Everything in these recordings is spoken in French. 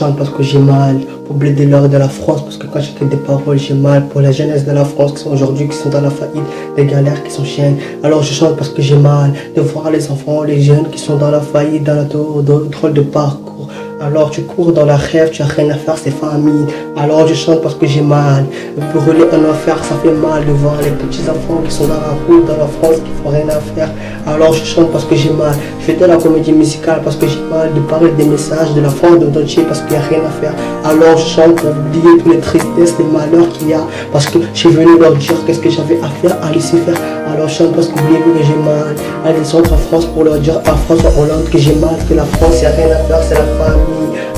Parce que j'ai mal pour bleder l'or de la France, parce que quand j'écris des paroles j'ai mal pour la jeunesse de la France qui sont aujourd'hui, qui sont dans la faillite, des galères qui s'enchaînent. Alors je chante parce que j'ai mal de voir les enfants, les jeunes qui sont dans la faillite, dans la drôle de parcours. Alors tu cours dans la rêve, tu as rien à faire, c'est famille. Alors je chante parce que j'ai mal. Brûler un enfer, ça fait mal de voir les petits enfants qui sont dans la route, dans la France, qui font rien à faire. Alors je chante parce que j'ai mal. Je fais de la comédie musicale parce que j'ai mal de parler des messages de la France de notre entier parce qu'il n'y a rien à faire. Alors je chante pour oublier toutes les tristesses, les malheurs qu'il y a. Parce que je suis venu leur dire qu'est-ce que j'avais à faire, à laisser faire. Alors je chante parce qu'oubliez-vous que j'ai mal. À descendre en France pour leur dire à François Hollande que j'ai mal, que la France, il n'y a rien à faire, c'est la famille.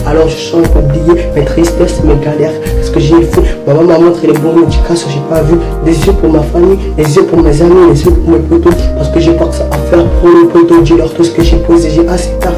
Alors je chante pour oublier mes tristesses, mes galères, ce que j'ai fait. Maman m'a montré les bons médicaments, j'ai pas vu. Des yeux pour ma famille, des yeux pour mes amis, des yeux pour mes potos. Parce que j'ai pas que ça à faire pour les potos. Dis-leur tout ce que j'ai posé, j'ai assez tard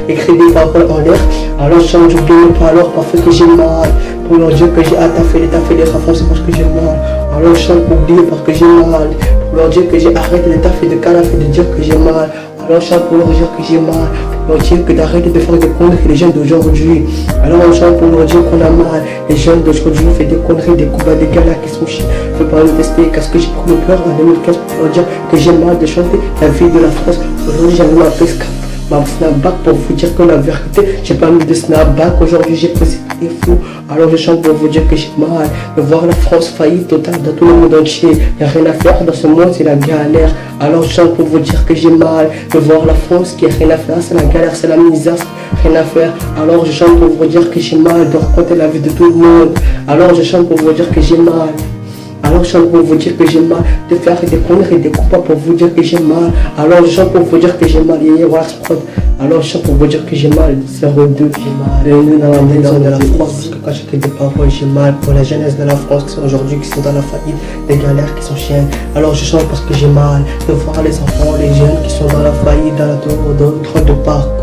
écrit des paroles en l'air. Alors je chante, j'oublie mes paroles, parfois que j'ai mal. Pour leur dire que j'ai taffé les rafons, c'est parce que j'ai mal. Alors je chante pour oublier parce que j'ai mal. Pour leur dire que j'ai arrêté de taffer, de calaffer, de dire que j'ai mal. Alors je chante pour leur dire que j'ai mal. Pour leur dire que d'arrêter de faire des conneries les jeunes d'aujourd'hui. Alors on chante pour leur dire qu'on a mal. Les jeunes d'aujourd'hui font des conneries, des combats, des galères qui sont chiés. Je veux pas me tester, qu'est-ce que j'ai pris le cœur en 2015 pour leur dire que j'ai mal de chanter la vie de la France. Aujourd'hui j'avais ma pesca. Ma snapback pour vous dire que la vérité, j'ai pas mis de snapback, aujourd'hui j'ai posé des fous. Alors je chante pour vous dire que j'ai mal de voir la France faillir totale dans tout le monde entier. Y'a rien à faire dans ce monde, c'est la galère. Alors je chante pour vous dire que j'ai mal de voir la France qui a rien à faire, c'est la galère, c'est la misère, rien à faire. Alors je chante pour vous dire que j'ai mal de raconter la vie de tout le monde. Alors je chante pour vous dire que j'ai mal. Alors je chante pour vous dire que j'ai mal de faire des conneries et des coups pour vous dire que j'ai mal. Alors je chante pour vous dire que j'ai mal. Alors je chante pour vous dire que j'ai mal. 02, j'ai mal. Bienvenue dans la maison de la France. Parce que quand j'écris des paroles, j'ai mal pour la jeunesse de la France qui sont aujourd'hui, qui sont dans la faillite, des galères qui s'enchaînent. Alors je chante parce que j'ai mal de voir les enfants, les jeunes qui sont dans la faillite, dans la drôle de parcours.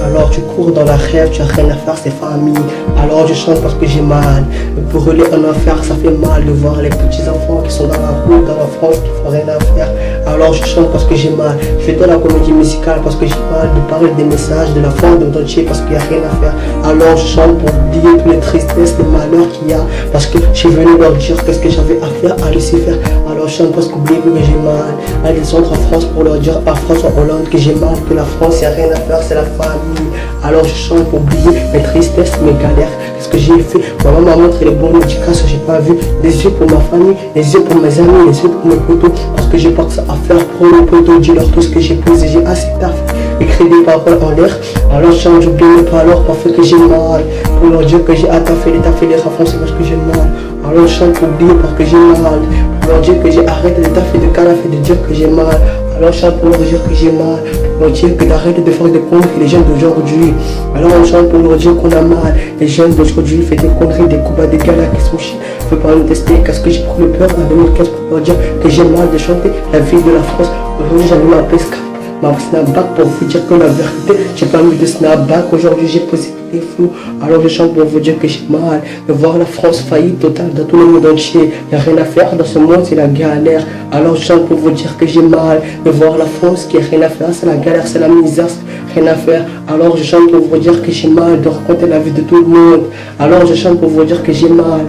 Alors tu cours dans la rêve, tu as rien à faire, c'est famille. Alors je chante parce que j'ai mal. Brûler un enfer, ça fait mal de voir les petits enfants qui sont dans la route, dans la France, qui font rien à faire. Alors je chante parce que j'ai mal. Je fais de la comédie musicale parce que j'ai mal de parler des messages de la France de notre entier parce qu'il n'y a rien à faire. Alors je chante pour oublier toutes les tristesses, les malheurs qu'il y a. Parce que je suis venu leur dire qu'est-ce que j'avais à faire, à laisser faire. Alors je chante parce qu'oubliez-vous que j'ai mal. À descendre en France pour leur dire à François Hollande que j'ai mal, que la France, il n'y a rien à faire, c'est la famille. Alors je chante pour oublier mes tristesses, mes galères, ce que j'ai fait. Maman m'a montré les bons médicaments, j'ai pas vu. Des yeux pour ma famille, des yeux pour mes amis, des yeux pour mes potos. Parce que j'ai pas que ça à faire pour les potos. Dis-leur tout ce que j'ai posé, j'ai assez tard écrit des paroles en l'air. Alors je chante, j'oublie mes paroles, parfois que j'ai mal. Pour leur dire que j'ai taffé les rafons, c'est parce que j'ai mal. Alors je chante pour oublier parce que j'ai mal. Pour leur dire que j'ai arrêté de taffer, de calaffer, de dire que j'ai mal. Alors je chante pour leur dire que j'ai mal. Pour leur dire que d'arrêter de faire des conneries les jeunes d'aujourd'hui. Alors on chante pour leur dire qu'on a mal. Les jeunes d'aujourd'hui font des conneries, des combats, des galères qui sont chiés. Je veux pas me tester, qu'est-ce que j'ai pris le peur en 2015 pour leur dire que j'ai mal de chanter la vie de la France. Aujourd'hui j'avais ma pesca. Ma snapback pour vous dire que la vérité, j'ai pas mis de snapback, aujourd'hui j'ai posé des flous. Alors je chante pour vous dire que j'ai mal de voir la France faillir totale dans tout le monde entier. Il n'y a rien à faire dans ce monde, c'est la galère. Alors je chante pour vous dire que j'ai mal de voir la France qui a rien à faire, c'est la galère, c'est la misère, rien à faire. Alors je chante pour vous dire que j'ai mal de raconter la vie de tout le monde. Alors je chante pour vous dire que j'ai mal.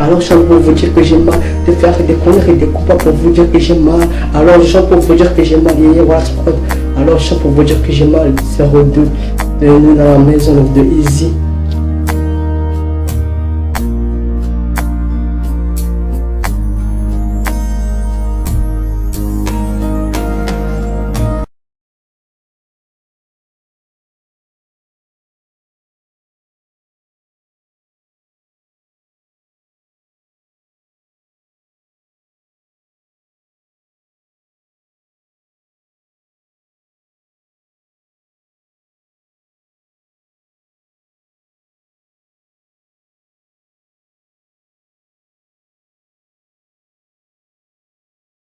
Alors je chante pour vous dire que j'ai mal de faire des conneries et des coups pour vous dire que j'ai mal. Alors je chante pour vous dire que j'ai mal. Alors je chante pour vous dire que j'ai mal. 02, bienvenue dans la maison de Easy.